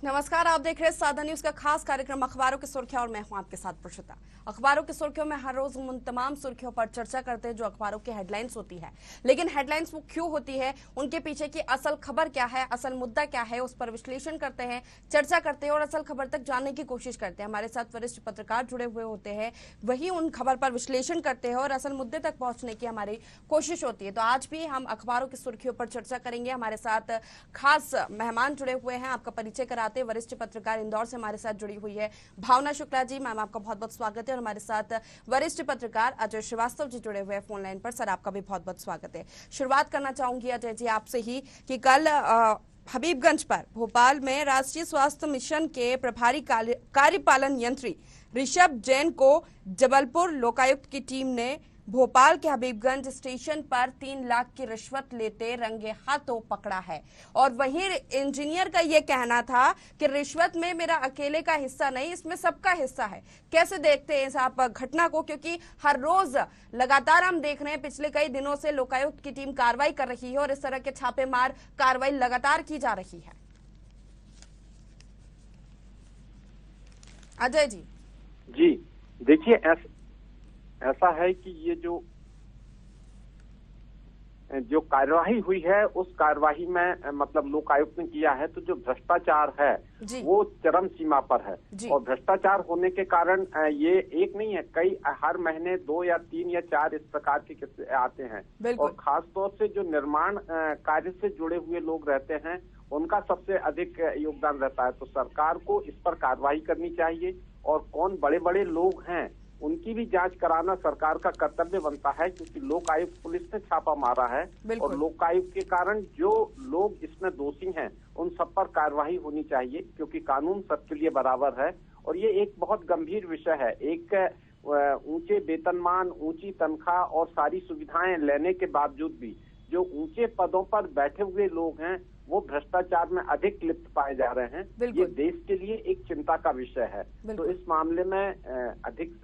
नमस्कार, आप देख रहे हैं साधा न्यूज का खास कार्यक्रम अखबारों की सुर्खियां और मैं हूं आपके साथ प्रश्रुता। अखबारों की सुर्खियों में हर रोज उन तमाम सुर्खियों पर चर्चा करते हैं जो अखबारों की हेडलाइंस होती है। लेकिन हेडलाइंस वो क्यों होती है, उनके पीछे की असल खबर क्या है, असल मुद्दा क्या है, उस पर विश्लेषण करते हैं, चर्चा करते हैं और असल खबर तक जानने की कोशिश करते हैं। हमारे साथ वरिष्ठ पत्रकार जुड़े हुए होते हैं, वही उन खबर पर विश्लेषण करते हैं और असल मुद्दे तक पहुंचने की हमारी कोशिश होती है। तो आज भी हम अखबारों की सुर्खियों पर चर्चा करेंगे। हमारे साथ खास मेहमान जुड़े हुए हैं, आपका परिचय कराते। वरिष्ठ पत्रकार इंदौर से हमारे साथ जुड़ी हुई है भावना शुक्ला जी। मैम, आपका बहुत बहुत स्वागत है। और हमारे साथ वरिष्ठ पत्रकार अजय श्रीवास्तव जी जुड़े हुए हैं फोन लाइन पर। सर, आपका भी बहुत बहुत स्वागत है। शुरुआत करना चाहूंगी अजय जी आपसे ही कि कल हबीबगंज पर भोपाल में राष्ट्रीय स्वास्थ्य मिशन के प्रभारी कार्यपालन यंत्री ऋषभ जैन को जबलपुर लोकायुक्त की टीम ने भोपाल के हबीबगंज स्टेशन पर 3 लाख की रिश्वत लेते रंगे हाथों पकड़ा है। और वहीं इंजीनियर का यह कहना था कि रिश्वत में मेरा अकेले का हिस्सा नहीं, इसमें सबका हिस्सा है। कैसे देखते हैं इस आप घटना को, क्योंकि हर रोज लगातार हम देख रहे हैं पिछले कई दिनों से लोकायुक्त की टीम कार्रवाई कर रही है और इस तरह के छापेमार कार्रवाई लगातार की जा रही है। अजय जी। जी देखिए, ऐसा है कि ये जो कार्यवाही हुई है उस कार्यवाही में मतलब लोकायुक्त ने किया है, तो जो भ्रष्टाचार है वो चरम सीमा पर है। और भ्रष्टाचार होने के कारण ये एक नहीं है, कई हर महीने 2 या 3 या 4 इस प्रकार के किस्से आते हैं। और खास तौर से जो निर्माण कार्य से जुड़े हुए लोग रहते हैं उनका सबसे अधिक योगदान रहता है। तो सरकार को इस पर कार्रवाई करनी चाहिए और कौन बड़े बड़े लोग हैं उनकी भी जांच कराना सरकार का कर्तव्य बनता है, क्योंकि लोक आयुक्त पुलिस ने छापा मारा है और लोक आयुक्त के कारण जो लोग इसमें दोषी हैं उन सब पर कार्रवाई होनी चाहिए, क्योंकि कानून सबके लिए बराबर है। और ये एक बहुत गंभीर विषय है। एक ऊंचे वेतनमान, ऊंची तनख्वाह और सारी सुविधाएं लेने के बावजूद भी जो ऊंचे पदों पर बैठे हुए लोग हैं वो भ्रष्टाचार में अधिक लिप्त पाए जा रहे हैं। ये देश के लिए एक चिंता का विषय है। तो इस मामले में अधिक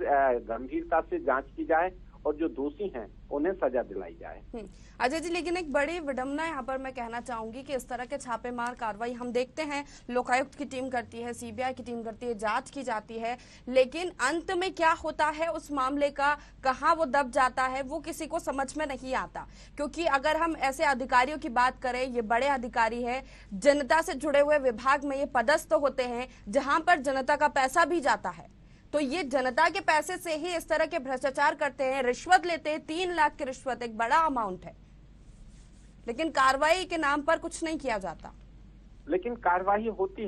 गंभीरता से जांच की जाए और जो दोषी हैं उन्हें सजा दिलाई जाए। अजय जी, लेकिन एक बड़ी विडंबना यहाँ पर मैं कहना चाहूंगी कि इस तरह के छापेमार कार्रवाई हम देखते हैं, लोकायुक्त की टीम करती है, सीबीआई की टीम करती है, जांच की जाती है, लेकिन अंत में क्या होता है उस मामले का, कहाँ वो दब जाता है, वो किसी को समझ में नहीं आता। क्योंकि अगर हम ऐसे अधिकारियों की बात करें, ये बड़े अधिकारी है, जनता से जुड़े हुए विभाग में ये पदस्थ होते हैं जहां पर जनता का पैसा भी जाता है। तो ये जनता के पैसे से ही इस तरह के भ्रष्टाचार करते हैं, रिश्वत लेते हैं। 3 लाख की रिश्वत एक बड़ा अमाउंट है, लेकिन कार्रवाई के नाम पर कुछ नहीं किया जाता। लेकिन कार्रवाई होती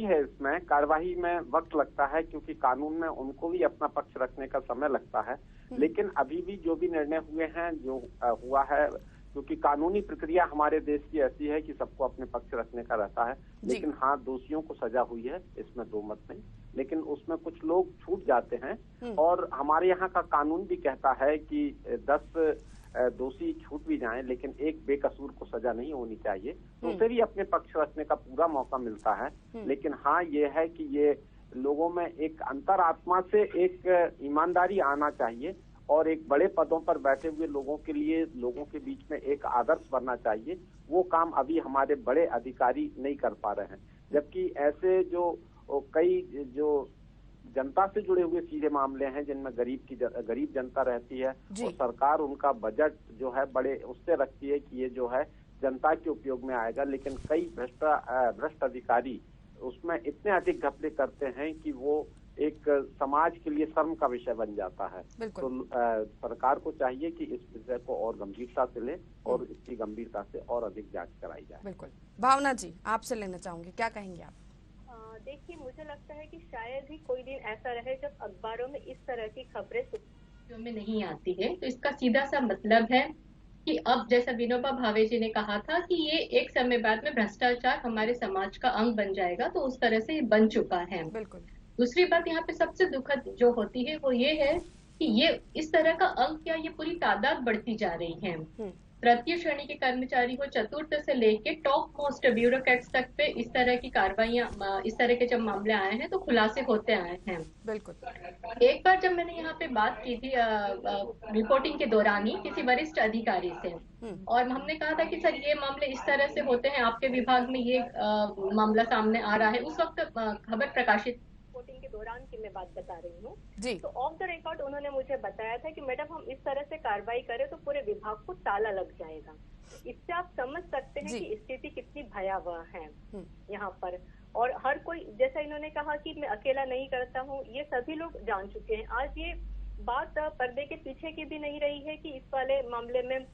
है, इसमें कार्रवाई में वक्त लगता है, क्योंकि कानून में उनको भी अपना पक्ष रखने का समय लगता है। लेकिन अभी भी जो भी निर्णय हुए हैं, जो हुआ है, क्योंकि कानूनी प्रक्रिया हमारे देश की ऐसी है कि सबको अपने पक्ष रखने का रहता है। लेकिन हाँ, दोषियों को सजा हुई है, इसमें दो मत नहीं, लेकिन उसमें कुछ लोग छूट जाते हैं। और हमारे यहाँ का कानून भी कहता है कि 10 दोषी छूट भी जाएं, लेकिन एक बेकसूर को सजा नहीं होनी चाहिए। तो उसे भी अपने पक्ष रखने का पूरा मौका मिलता है। लेकिन हाँ, ये है कि ये लोगों में एक अंतरात्मा से एक ईमानदारी आना चाहिए और एक बड़े पदों पर बैठे हुए लोगों के लिए लोगों के बीच में एक आदर्श बनना चाहिए। वो काम अभी हमारे बड़े अधिकारी नहीं कर पा रहे हैं। जबकि ऐसे जो कई जो जनता से जुड़े हुए सीधे मामले हैं जिनमें गरीब जनता रहती है और सरकार उनका बजट जो है बड़े उससे रखती है कि ये जो है जनता के उपयोग में आएगा, लेकिन कई भ्रष्ट अधिकारी उसमें इतने अधिक घपले करते हैं कि वो एक समाज के लिए शर्म का विषय बन जाता है। तो सरकार को चाहिए कि इस विषय को और गंभीरता से ले और इसकी गंभीरता से और अधिक जांच कराई जाए। बिल्कुल। भावना जी, आपसे लेना चाहूंगी, क्या कहेंगे आप? देखिए, मुझे लगता है कि शायद ही कोई दिन ऐसा रहे जब अखबारों में इस तरह की खबरें सुर्खियों में नहीं आती है। तो इसका सीधा सा मतलब है कि अब जैसा विनोबा भावे जी ने कहा था कि ये एक समय बाद में भ्रष्टाचार हमारे समाज का अंग बन जाएगा, तो उस तरह से ये बन चुका है। बिल्कुल। दूसरी बात यहाँ पे सबसे दुखद जो होती है वो ये है कि ये इस तरह का अंक क्या, ये पूरी तादाद बढ़ती जा रही है। तृतीय श्रेणी के कर्मचारी हो, चतुर्थ से लेके टॉप मोस्ट ब्यूरोक्रेट्स तक पे इस तरह की कार्रवाइयां, इस तरह के जब मामले आए हैं तो खुलासे होते आए हैं। बिल्कुल। एक बार जब मैंने यहाँ पे बात की थी रिपोर्टिंग के दौरान ही किसी वरिष्ठ अधिकारी से, और हमने कहा था कि सर ये मामले इस तरह से होते हैं, आपके विभाग में ये मामला सामने आ रहा है। उस वक्त खबर प्रकाशित रिपोर्टिंग के दौरान की मैं बात बता रही हूँ जी। तो ऑफ द रिकॉर्ड उन्होंने मुझे बताया था कि मैडम हम इस तरह से कार्रवाई करें तो पूरे विभाग को ताला लग जाएगा। इससे आप समझ सकते हैं कि स्थिति कितनी भयावह है यहाँ पर। और हर कोई, जैसा इन्होंने कहा कि मैं अकेला नहीं करता हूँ, ये सभी लोग जान चुके हैं। आज ये बात पर्दे के पीछे की भी नहीं रही है कि इस वाले मामले में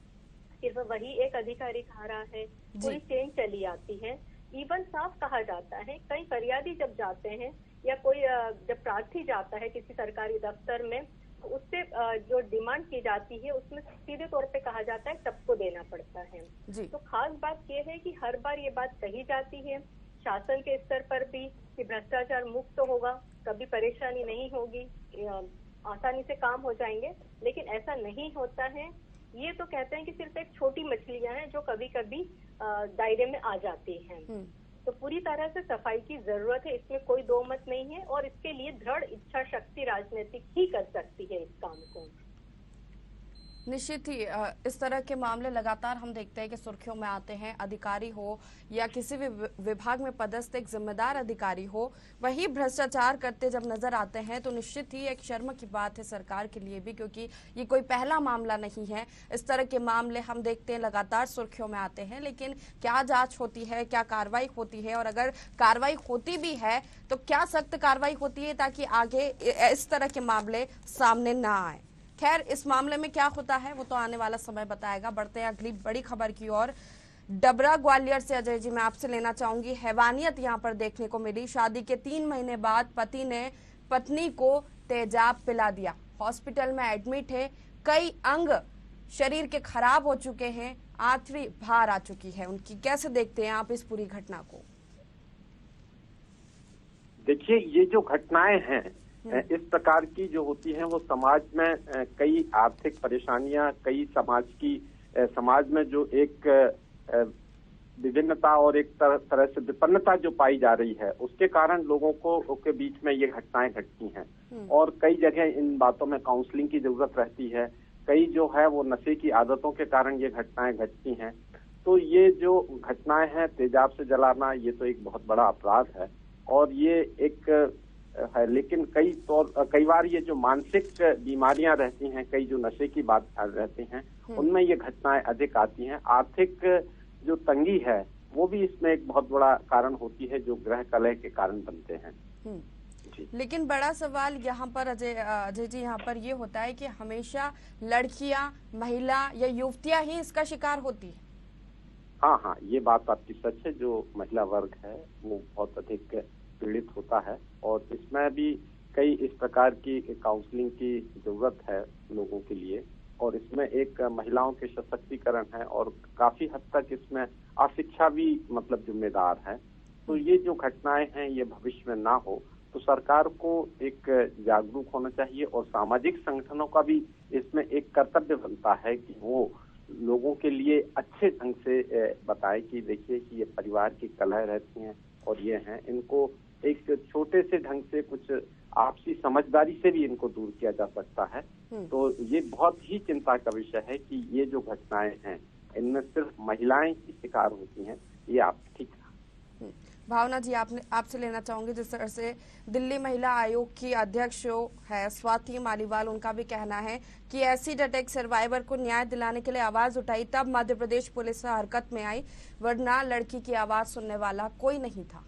सिर्फ वही एक अधिकारी खा रहा है, पूरी चेन चली आती है। इवन साफ कहा जाता है, कई फरियादी जब जाते हैं या कोई जब प्रार्थी जाता है किसी सरकारी दफ्तर में, तो उससे जो डिमांड की जाती है उसमें सीधे तौर पे कहा जाता है सबको देना पड़ता है। तो खास बात यह है कि हर बार ये बात कही जाती है शासन के स्तर पर भी कि भ्रष्टाचार मुक्त होगा, कभी परेशानी नहीं होगी, आसानी से काम हो जाएंगे, लेकिन ऐसा नहीं होता है। ये तो कहते हैं कि सिर्फ एक छोटी मछलियां हैं जो कभी कभी दायरे में आ जाती हैं। तो पूरी तरह से सफाई की जरूरत है, इसमें कोई दो मत नहीं है। और इसके लिए दृढ़ इच्छा शक्ति राजनीतिक ही कर सकती है इस काम को। निश्चित ही इस तरह के मामले लगातार हम देखते हैं कि सुर्खियों में आते हैं। अधिकारी हो या किसी भी विभाग में पदस्थ एक जिम्मेदार अधिकारी हो, वही भ्रष्टाचार करते जब नजर आते हैं तो निश्चित ही एक शर्म की बात है सरकार के लिए भी, क्योंकि ये कोई पहला मामला नहीं है। इस तरह के मामले हम देखते हैं लगातार सुर्खियों में आते हैं, लेकिन क्या जांच होती है, क्या कार्रवाई होती है, और अगर कार्रवाई होती भी है तो क्या सख्त कार्रवाई होती है ताकि आगे इस तरह के मामले सामने ना आए। खैर, इस मामले में क्या होता है वो तो आने वाला समय बताएगा। बढ़ते हैं अगली बड़ी खबर की ओर। डबरा ग्वालियर से अजय जी मैं आपसे लेना चाहूंगी। हैवानियत यहां पर देखने को मिली। शादी के 3 महीने बाद पति ने पत्नी को तेजाब पिला दिया। हॉस्पिटल में एडमिट है। कई अंग शरीर के खराब हो चुके हैं, आंतरी बाहर आ चुकी है उनकी। कैसे देखते हैं आप इस पूरी घटना को? देखिए, ये जो घटनाएं हैं इस प्रकार की जो होती हैं वो समाज में कई आर्थिक परेशानियां, कई समाज में जो एक विभिन्नता और एक तरह से विपन्नता जो पाई जा रही है, उसके कारण लोगों को के बीच में ये घटनाएं घटती हैं। और कई जगह इन बातों में काउंसलिंग की जरूरत रहती है। कई जो है वो नशे की आदतों के कारण ये घटनाएं घटती हैं। तो ये जो घटनाएं हैं, तेजाब से जलाना, ये तो एक बहुत बड़ा अपराध है और ये एक है। लेकिन कई बार ये जो मानसिक बीमारियां रहती हैं, कई जो नशे की बात रहती हैं, उनमें ये घटनाएं अधिक आती हैं। आर्थिक जो तंगी है वो भी इसमें एक बहुत बड़ा कारण होती है, जो गृह कलह के कारण बनते हैं। लेकिन बड़ा सवाल यहाँ पर अजय जी यहाँ पर ये होता है कि हमेशा लड़कियां, महिला या युवतियां ही इसका शिकार होती है। हाँ, ये बात आपकी सच है। जो महिला वर्ग है वो बहुत अधिक पीड़ित होता है और इसमें भी कई इस प्रकार की काउंसलिंग की जरूरत है लोगों के लिए। और इसमें एक महिलाओं के सशक्तिकरण है और काफी हद तक इसमें अशिक्षा भी मतलब जिम्मेदार है। तो ये जो घटनाएं हैं ये भविष्य में ना हो, तो सरकार को एक जागरूक होना चाहिए और सामाजिक संगठनों का भी इसमें एक कर्तव्य बनता है कि वो लोगों के लिए अच्छे ढंग से बताए कि देखिए कि ये परिवार की कलह रहती हैं और ये हैं, इनको एक छोटे से ढंग से कुछ आपसी समझदारी से भी इनको दूर किया जा सकता है। तो ये बहुत ही चिंता का विषय है कि ये जो घटनाएं हैं इनमें सिर्फ महिलाएं ही शिकार होती हैं। ये आप ठीक है। भावना जी, आपसे लेना चाहूंगी, जिस तरह से दिल्ली महिला आयोग की अध्यक्ष है स्वाति मालीवाल, उनका भी कहना है कि एसिड अटैक सर्वाइवर को न्याय दिलाने के लिए आवाज उठाई, तब मध्य प्रदेश पुलिस हरकत में आई, वरना लड़की की आवाज सुनने वाला कोई नहीं था।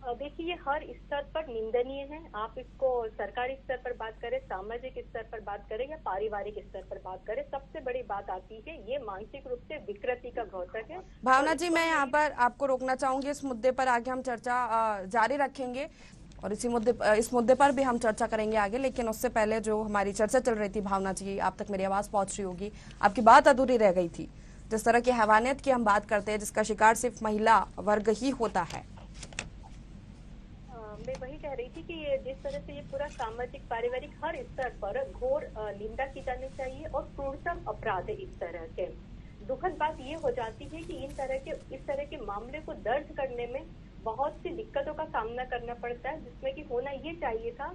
देखिए, ये हर स्तर पर निंदनीय है। आप इसको सरकारी स्तर पर बात करें, सामाजिक स्तर पर बात करें या पारिवारिक स्तर पर बात करें, सबसे बड़ी बात आती है ये मानसिक रूप से विकृति का घोषक है। भावना जी, मैं यहाँ पर आपको रोकना चाहूंगी। इस मुद्दे पर आगे हम चर्चा जारी रखेंगे और इस मुद्दे पर भी हम चर्चा करेंगे आगे। लेकिन उससे पहले जो हमारी चर्चा चल रही थी, भावना जी आप तक मेरी आवाज पहुंच रही होगी, आपकी बात अधूरी रह गई थी। जिस तरह की हैवानियत की हम बात करते हैं, जिसका शिकार सिर्फ महिला वर्ग ही होता है। मैं वही कह रही थी कि ये जिस तरह से ये पूरा सामाजिक पारिवारिक हर स्तर पर घोर निंदा की जानी चाहिए और क्रूरतम अपराध है इस तरह के। दुखद बात ये हो जाती है कि इस तरह के मामले को दर्ज करने में बहुत सी दिक्कतों का सामना करना पड़ता है, जिसमें कि होना ये चाहिए था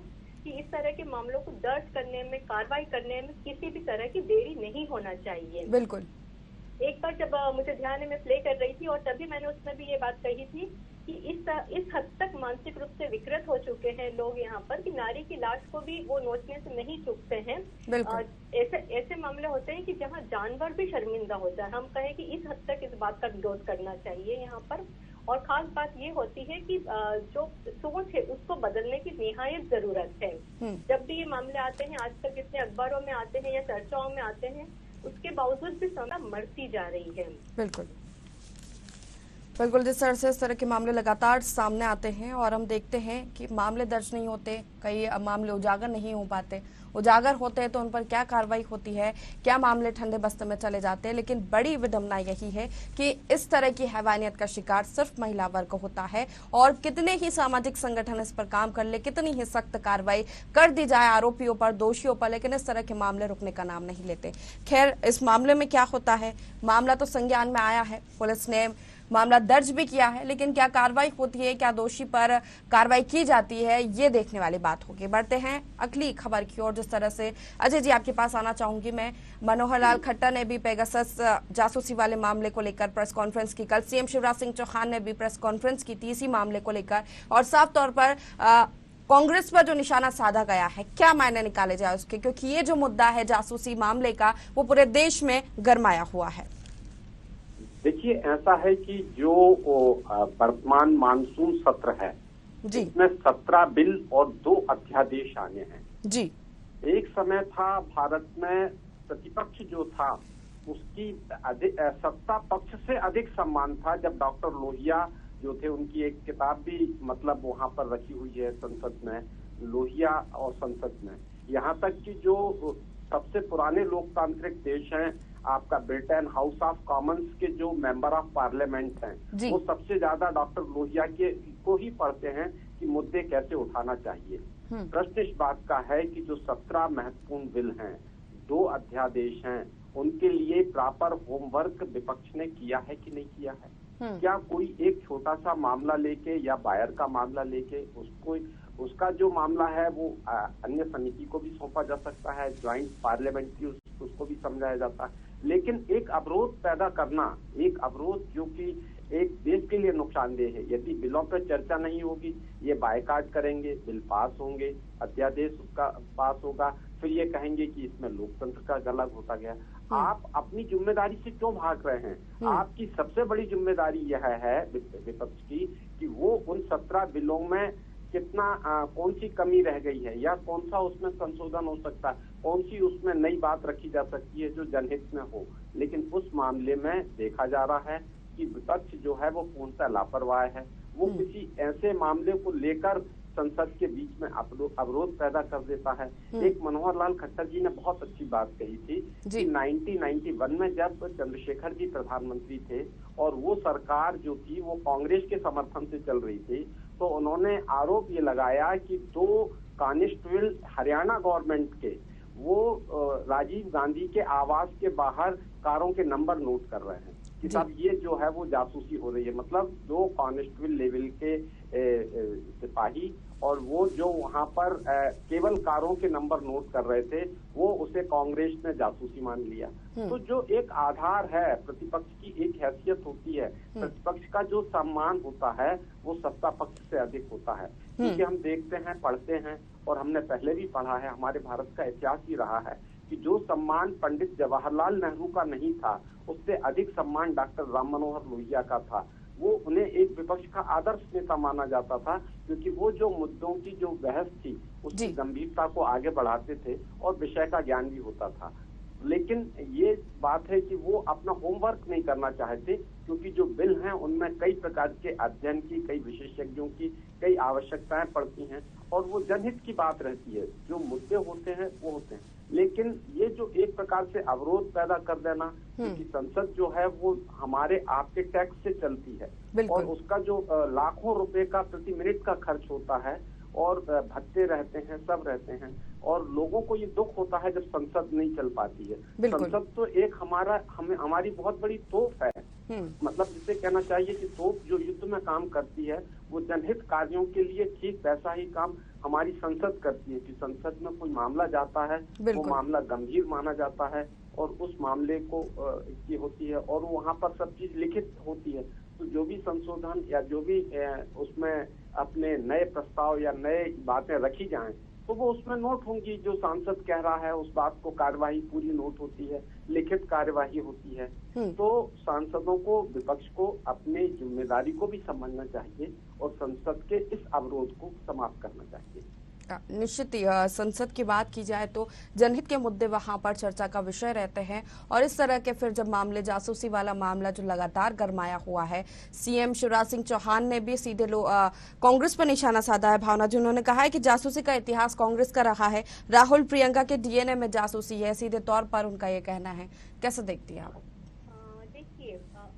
कि इस तरह के मामलों को दर्ज करने में, कार्रवाई करने में किसी भी तरह की देरी नहीं होना चाहिए। बिल्कुल। एक बार जब मुझे ध्यान है, मैं प्ले कर रही थी और तभी मैंने उसमें भी ये बात कही थी कि इस हद तक मानसिक रूप से विकृत हो चुके हैं लोग यहाँ पर कि नारी की लाश को भी वो नोचने से नहीं चूकते हैं। ऐसे मामले होते हैं कि जहाँ जानवर भी शर्मिंदा होता है। हम कहें कि इस हद तक इस बात का विरोध करना चाहिए यहाँ पर। और खास बात ये होती है कि जो सोच है उसको बदलने की निहायत जरूरत है। जब भी ये मामले आते हैं, आजकल जितने अखबारों में आते हैं या चर्चाओं में आते हैं, उसके बावजूद भी संख्या बढ़ती जा रही है। बिल्कुल बिल्कुल, जिस तरह से इस तरह के मामले लगातार सामने आते हैं और हम देखते हैं कि मामले दर्ज नहीं होते, कई मामले उजागर नहीं हो पाते, उजागर होते हैं तो उन पर क्या कार्रवाई होती है, क्या मामले ठंडे बस्ते में चले जाते हैं। लेकिन बड़ी विडंबना यही है कि इस तरह की हैवानियत का शिकार सिर्फ महिला वर्ग होता है और कितने ही सामाजिक संगठन इस पर काम कर ले, कितनी ही सख्त कार्रवाई कर दी जाए आरोपियों पर, दोषियों पर, लेकिन इस तरह के मामले रुकने का नाम नहीं लेते। खैर, इस मामले में क्या होता है, मामला तो संज्ञान में आया है, पुलिस ने मामला दर्ज भी किया है, लेकिन क्या कार्रवाई होती है, क्या दोषी पर कार्रवाई की जाती है, ये देखने वाली बात होगी। बढ़ते हैं अगली खबर की ओर। जिस तरह से अजय जी आपके पास आना चाहूंगी मैं, मनोहर लाल खट्टर ने भी पेगासस जासूसी वाले मामले को लेकर प्रेस कॉन्फ्रेंस की, कल सीएम शिवराज सिंह चौहान ने भी प्रेस कॉन्फ्रेंस की थी इसी मामले को लेकर, और साफ तौर पर कांग्रेस पर जो निशाना साधा गया है, क्या मायने निकाले जाए उसके, क्योंकि ये जो मुद्दा है जासूसी मामले का, वो पूरे देश में गरमाया हुआ है। देखिए, ऐसा है कि जो वर्तमान मानसून सत्र है जी, इसमें 17 बिल और 2 अध्यादेश आने हैं जी। एक समय था भारत में प्रतिपक्ष जो था उसकी सत्ता पक्ष से अधिक सम्मान था। जब डॉक्टर लोहिया जो थे, उनकी एक किताब भी मतलब वहां पर रखी हुई है संसद में, लोहिया और संसद में, यहाँ तक कि जो सबसे पुराने लोकतांत्रिक देश हैं, आपका ब्रिटेन, हाउस ऑफ कॉमन्स के जो मेंबर ऑफ पार्लियामेंट हैं, वो सबसे ज्यादा डॉक्टर लोहिया के को ही पढ़ते हैं कि मुद्दे कैसे उठाना चाहिए। प्रश्न इस बात का है कि जो 17 महत्वपूर्ण बिल हैं, 2 अध्यादेश हैं, उनके लिए प्रॉपर होमवर्क विपक्ष ने किया है कि नहीं किया है? क्या कोई एक छोटा सा मामला लेके या बायर का मामला लेके उसका जो मामला है वो अन्य समिति को भी सौंपा जा सकता है, ज्वाइंट पार्लियामेंट्री उसको भी समझाया जाता है, लेकिन एक अवरोध पैदा करना, एक अवरोध जो कि एक देश के लिए नुकसानदेह है। यदि बिलों पर चर्चा नहीं होगी, ये बायकाट करेंगे, बिल पास होंगे, अध्यादेश उसका पास होगा, फिर ये कहेंगे कि इसमें लोकतंत्र का गला घोटा गया। आप अपनी जिम्मेदारी से क्यों भाग रहे हैं? आपकी सबसे बड़ी जिम्मेदारी यह है विपक्ष की कि वो उन 17 बिलों में कितना कौन सी कमी रह गई है या कौन सा उसमें संशोधन हो सकता है, कौन सी उसमें नई बात रखी जा सकती है जो जनहित में हो। लेकिन उस मामले में देखा जा रहा है कि विपक्ष जो है वो पूर्णतः लापरवाह है। वो किसी ऐसे मामले को लेकर संसद के बीच में अवरोध पैदा कर देता है। एक मनोहर लाल खट्टर जी ने बहुत अच्छी बात कही थी कि 1991 में जब चंद्रशेखर जी प्रधानमंत्री थे और वो सरकार जो थी वो कांग्रेस के समर्थन से चल रही थी, तो उन्होंने आरोप ये लगाया कि 2 कांस्टेबल हरियाणा गवर्नमेंट के वो राजीव गांधी के आवास के बाहर कारों के नंबर नोट कर रहे हैं कि साहब ये जो है वो जासूसी हो रही है। मतलब 2 कांस्टेबल लेवल के सिपाही और वो जो वहां पर केवल कारों के नंबर नोट कर रहे थे, वो उसे कांग्रेस ने जासूसी मान लिया। तो जो एक आधार है, प्रतिपक्ष की एक हैसियत होती है, प्रतिपक्ष का जो सम्मान होता है वो सत्ता पक्ष से अधिक होता है। क्योंकि हम देखते हैं, पढ़ते हैं और हमने पहले भी पढ़ा है, हमारे भारत का इतिहास ही रहा है कि जो सम्मान पंडित जवाहरलाल नेहरू का नहीं था, उससे अधिक सम्मान डॉक्टर राम मनोहर लोहिया का था। वो उन्हें एक विपक्ष का आदर्श नेता माना जाता था, क्योंकि वो जो मुद्दों की जो बहस थी उसकी गंभीरता को आगे बढ़ाते थे और विषय का ज्ञान भी होता था। लेकिन ये बात है कि वो अपना होमवर्क नहीं करना चाहते, क्योंकि जो बिल हैं उनमें कई प्रकार के अध्ययन की, कई विशेषज्ञों की कई आवश्यकताएं पड़ती हैं और वो जनहित की बात रहती है। जो मुद्दे होते हैं वो होते हैं, लेकिन ये जो एक प्रकार से अवरोध पैदा कर देना, क्योंकि संसद जो है वो हमारे आपके टैक्स से चलती है और उसका जो लाखों रुपए का प्रति मिनट का खर्च होता है, और भत्ते रहते हैं, सब रहते हैं, और लोगों को ये दुख होता है जब संसद नहीं चल पाती है। संसद तो एक हमारी बहुत बड़ी तोप है, मतलब जिसे कहना चाहिए कि तोप जो युद्ध में काम करती है वो जनहित कार्यों के लिए ठीक वैसा ही काम हमारी संसद करती है कि संसद में कोई मामला जाता है, वो मामला गंभीर माना जाता है और उस मामले को की होती है और वहाँ पर सब चीज लिखित होती है। तो जो भी संशोधन या जो भी उसमें अपने नए प्रस्ताव या नए बातें रखी जाएं तो वो उसमें नोट होंगी, जो सांसद कह रहा है उस बात को कार्यवाही पूरी नोट होती है, लिखित कार्यवाही होती है। तो सांसदों को, विपक्ष को अपनी जिम्मेदारी को भी समझना चाहिए और संसद के इस अवरोध को समाप्त करना चाहिए। निश्चित ही संसद की बात की जाए तो जनहित के मुद्दे वहां पर चर्चा का विषय रहते हैं और इस तरह के फिर जब मामले, जासूसी वाला मामला जो लगातार गरमाया हुआ है, सीएम शिवराज सिंह चौहान ने भी सीधे कांग्रेस पर निशाना साधा है। भावना जी, उन्होंने कहा है कि जासूसी का इतिहास कांग्रेस का रहा है, राहुल प्रियंका के डीएनए में जासूसी है, सीधे तौर पर उनका ये कहना है। कैसे देखती हैं आप?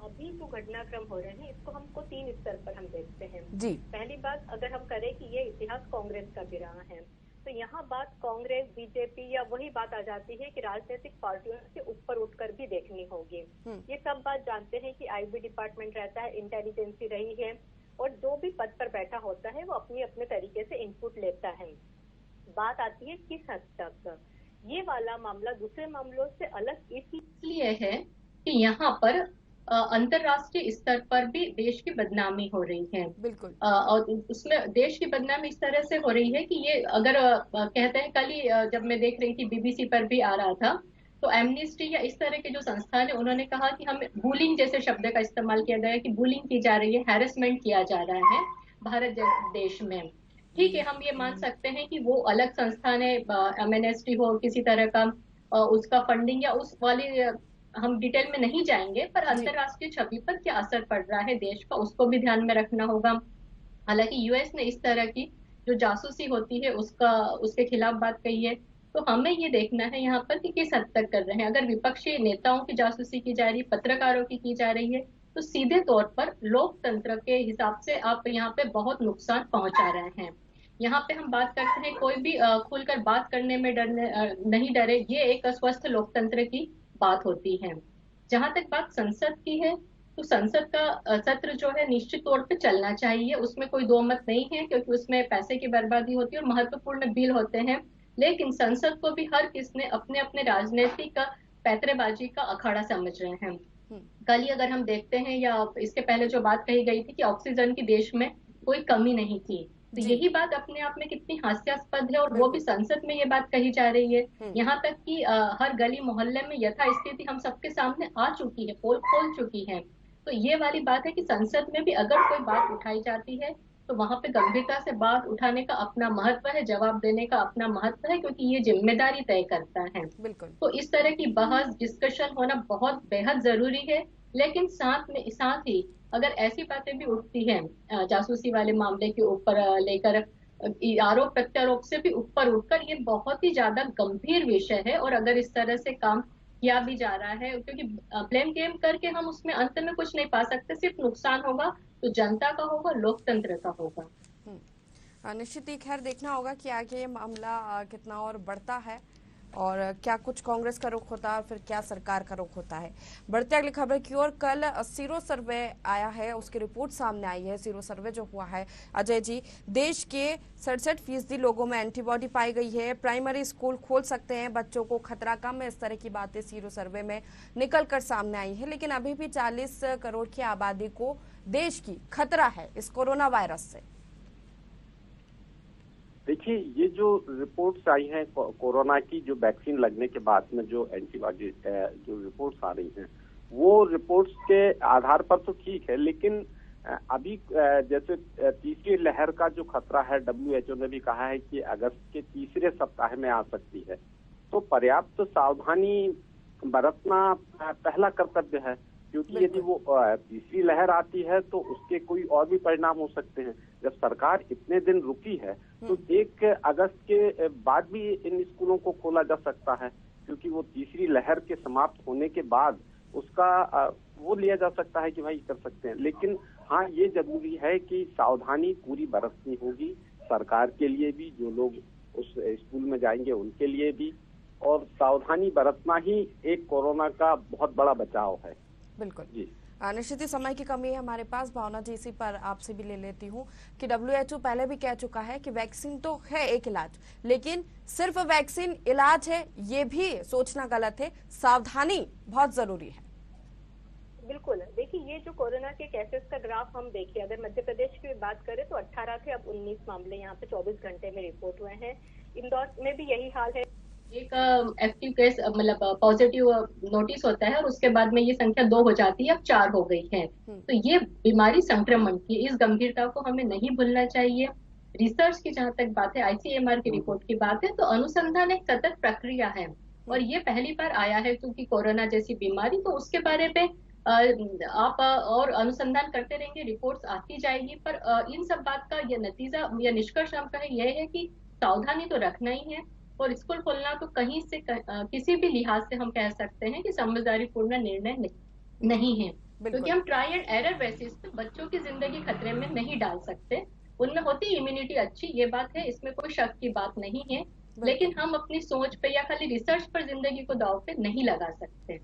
अभी जो घटनाक्रम हो रहे हैं इसको हमको 3 स्तर पर हम देखते हैं जी। पहली बात, अगर हम करें कि ये इतिहास कांग्रेस का भी रहा है तो यहाँ बात कांग्रेस, बीजेपी या वही बात आ जाती है कि राजनीतिक पार्टियों से ऊपर उठकर भी देखनी होगी। ये सब बात जानते हैं कि आईबी डिपार्टमेंट रहता है, इंटेलिजेंसी रही है और जो भी पद पर बैठा होता है वो अपने अपने तरीके से इनपुट लेता है। बात आती है किस हद तक ये वाला मामला दूसरे मामलों से अलग इसलिए है कि यहाँ पर अंतरराष्ट्रीय स्तर पर भी देश की बदनामी हो रही है। बिल्कुल। और उसमें देश की बदनामी इस तरह से हो रही है कि ये अगर कहते हैं, कल ही जब मैं देख रही थी बीबीसी पर भी आ रहा था, तो एमनेस्टी या इस तरह के जो संस्थान है उन्होंने कहा कि हम बुलिंग जैसे शब्द का इस्तेमाल किया गया कि बुलिंग की जा रही है, हैरेसमेंट किया जा रहा है भारत जैसे देश में। ठीक है, हम ये मान सकते हैं कि वो अलग संस्थान है, एमनेस्टी हो किसी तरह का उसका फंडिंग या उस वाली हम डिटेल में नहीं जाएंगे, पर अंतरराष्ट्रीय छवि पर क्या असर पड़ रहा है देश का उसको भी ध्यान में रखना होगा। हालांकि यूएस ने इस तरह की जो जासूसी होती है उसके खिलाफ बात कही है, तो हमें ये देखना है यहाँ पर कि किस हद तक कर रहे हैं। अगर विपक्षी नेताओं की जासूसी की जा रही है, पत्रकारों की जा रही है, तो सीधे तौर पर लोकतंत्र के हिसाब से आप यहाँ पे बहुत नुकसान पहुंचा रहे हैं। यहाँ पे हम बात करते हैं, कोई भी खुलकर बात करने में नहीं डरे, ये एक स्वस्थ लोकतंत्र की बात होती है। जहां तक बात संसद की है, तो संसद का सत्र जो है निश्चित तौर पे चलना चाहिए, उसमें कोई दो मत नहीं है, क्योंकि उसमें पैसे की बर्बादी होती है और महत्वपूर्ण बिल होते हैं। लेकिन संसद को भी हर किसने अपने अपने राजनीतिक पैतरेबाजी का अखाड़ा समझ रहे हैं। कल ही अगर हम देखते हैं या इसके पहले जो बात कही गई थी कि ऑक्सीजन की देश में कोई कमी नहीं थी, तो यही बात अपने आप में कितनी हास्यास्पद है और वो भी संसद में ये बात कही जा रही है। यहाँ तक कि हर गली मोहल्ले में यथास्थिति हम सबके सामने आ चुकी है, पोल खोल चुकी है। तो ये वाली बात है कि संसद में भी अगर कोई बात उठाई जाती है तो वहां पे गंभीरता से बात उठाने का अपना महत्व है, जवाब देने का अपना महत्व है, क्योंकि ये जिम्मेदारी तय करता है। बिल्कुल। तो इस तरह की बहस, डिस्कशन होना बहुत बेहद जरूरी है। लेकिन साथ ही अगर ऐसी बातें भी उठती हैं जासूसी वाले मामले के ऊपर लेकर, आरोप प्रत्यारोप से भी ऊपर उठकर, ये बहुत ही ज्यादा गंभीर विषय है। और अगर इस तरह से काम किया भी जा रहा है, क्योंकि ब्लेम गेम करके हम उसमें अंत में कुछ नहीं पा सकते, सिर्फ नुकसान होगा तो जनता का होगा, लोकतंत्र का होगा। निश्चित ही खैर देखना होगा कि आगे ये मामला कितना और बढ़ता है और क्या कुछ कांग्रेस का रुख होता है और फिर क्या सरकार का रुख होता है। बढ़ते अगली खबर की ओर, कल सीरो सर्वे आया है, उसकी रिपोर्ट सामने आई है। सीरो सर्वे जो हुआ है अजय जी, देश के 67% लोगों में एंटीबॉडी पाई गई है, प्राइमरी स्कूल खोल सकते हैं, बच्चों को खतरा कम है, इस तरह की बातें सीरो सर्वे में निकल कर सामने आई है। लेकिन अभी भी 40 करोड़ की आबादी को देश की खतरा है इस कोरोना वायरस से। देखिए, ये जो रिपोर्ट्स आई हैं कोरोना की, जो वैक्सीन लगने के बाद में जो एंटीबॉडी जो रिपोर्ट्स आ रही हैं, वो रिपोर्ट्स के आधार पर तो ठीक है, लेकिन अभी जैसे तीसरी लहर का जो खतरा है, WHO ने भी कहा है कि अगस्त के तीसरे सप्ताह में आ सकती है। तो पर्याप्त सावधानी बरतना पहला कर्तव्य है, क्योंकि यदि वो तीसरी लहर आती है तो उसके कोई और भी परिणाम हो सकते हैं। जब सरकार इतने दिन रुकी है तो 1 अगस्त के बाद भी इन स्कूलों को खोला जा सकता है, क्योंकि वो तीसरी लहर के समाप्त होने के बाद उसका वो लिया जा सकता है कि भाई कर सकते हैं। लेकिन हाँ, ये जरूरी है कि सावधानी पूरी बरतनी होगी, सरकार के लिए भी, जो लोग उस स्कूल में जाएंगे उनके लिए भी, और सावधानी बरतना ही एक कोरोना का बहुत बड़ा बचाव है। बिल्कुल जी, निश्चित ही समय की कमी है हमारे पास। भावना जी, इसी पर आपसे भी ले लेती हूँ कि WHO पहले भी कह चुका है कि वैक्सीन तो है एक इलाज, लेकिन सिर्फ वैक्सीन इलाज है ये भी सोचना गलत है, सावधानी बहुत जरूरी है। बिल्कुल, देखिए ये जो कोरोना के केसेस का ग्राफ हम देखिए, अगर मध्य प्रदेश की बात करें तो 18 थे, अब 19 मामले यहाँ पे 24 घंटे में रिपोर्ट हुए हैं। इंदौर में भी यही हाल है, एक एक्टिव केस मतलब पॉजिटिव नोटिस होता है और उसके बाद में ये संख्या 2 हो जाती है, अब 4 हो गई है। तो ये बीमारी संक्रमण की इस गंभीरता को हमें नहीं भूलना चाहिए। रिसर्च की जहां तक बात है, ICMR की रिपोर्ट की बात है, तो अनुसंधान एक सतत प्रक्रिया है और ये पहली बार आया है क्योंकि कोरोना जैसी बीमारी, तो उसके बारे में आप और अनुसंधान करते रहेंगे, रिपोर्ट्स आती जाएगी। पर इन सब बात का ये नतीजा या निष्कर्ष हम कहें यह है कि सावधानी तो रखना ही है और स्कूल खोलना तो कहीं से किसी भी लिहाज से हम कह सकते हैं कि समझदारीपूर्ण निर्णय नहीं है, क्योंकि हम ट्राई एंड एरर बेसिस पे बच्चों की जिंदगी खतरे में नहीं डाल सकते। उनमें होती इम्यूनिटी अच्छी, ये बात है, इसमें कोई शक की बात नहीं है, लेकिन हम अपनी सोच पे या खाली रिसर्च पर जिंदगी को दांव पे नहीं लगा सकते।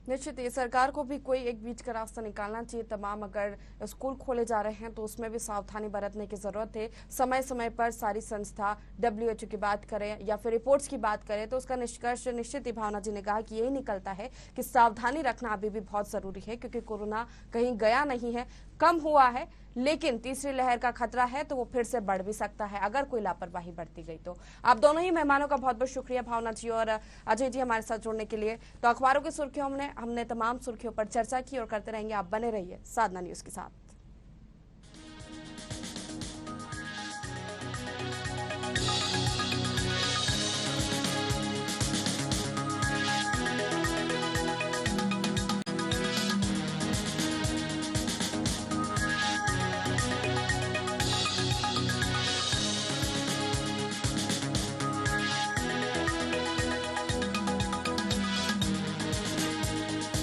निश्चित ही सरकार को भी कोई एक बीच का रास्ता निकालना चाहिए। तमाम अगर स्कूल खोले जा रहे हैं तो उसमें भी सावधानी बरतने की जरूरत है। समय समय पर सारी संस्था WHO की बात करें या फिर रिपोर्ट्स की बात करें तो उसका निष्कर्ष निश्चित ही भावना जी ने कहा कि यही निकलता है कि सावधानी रखना अभी भी बहुत जरूरी है, क्योंकि कोरोना कहीं गया नहीं है, कम हुआ है, लेकिन तीसरी लहर का खतरा है तो वो फिर से बढ़ भी सकता है अगर कोई लापरवाही बरती गई तो। आप दोनों ही मेहमानों का बहुत बहुत शुक्रिया, भावना जी और अजय जी, हमारे साथ जुड़ने के लिए। तो अखबारों की सुर्खियों में हमने तमाम सुर्खियों पर चर्चा की और करते रहेंगे। आप बने रहिए साधना न्यूज के साथ।